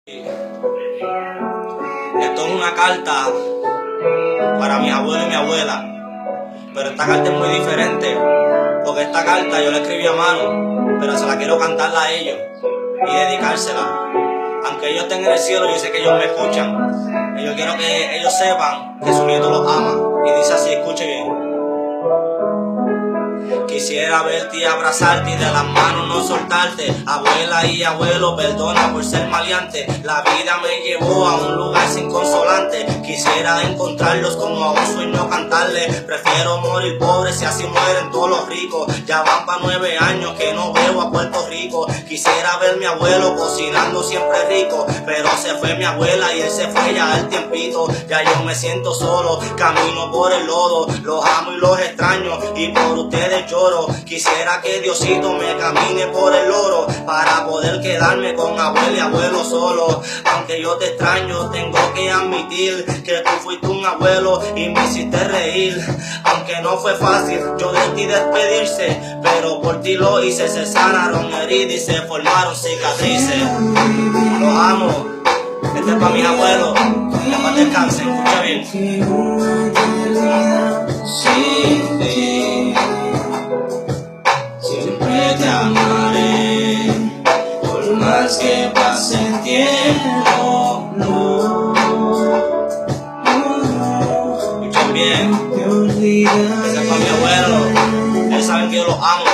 Esto es una carta para mi abuelo y mi abuela, pero esta carta es muy diferente, porque esta carta yo la escribí a mano, pero se la quiero cantarla a ellos y dedicársela. Aunque ellos estén en el cielo, yo sé que ellos me escuchan. Yo quiero que ellos sepan que su nieto los ama. Y dice así, escuche bien. Quisiera verte y abrazarte y de las manos no soltarte. Abuela y abuelo, perdona por ser maleante. La vida me llevó a un lugar sin consolante. Quisiera encontrarlos como a un sueño cantarle. Prefiero morir pobre si así mueren todos los ricos. Ya van para 9 años que no veo a Puerto Rico. Quisiera ver mi abuelo cocinando siempre rico, pero se fue mi abuela y él se fue ya al tiempito. Ya yo me siento solo, camino por el lodo. Los amo y los extraño y por ustedes lloro. Quisiera que Diosito me camine por el oro para poder quedarme con abuela y abuelo solo. Aunque yo te extraño, tengo que admitir que tú fuiste un abuelo y me hiciste reír. Aunque no fue fácil yo de ti despedirse, pero por ti lo hice. Se sanaron heridas y se formaron cicatrices. Los amo. Este es para mis abuelos. Que más descansen. Escucha bien. Sin ti siempre te amaré, por más que pase el tiempo. Escuchen bien. Ese es para mi abuelo. Ellos saben que yo los amo.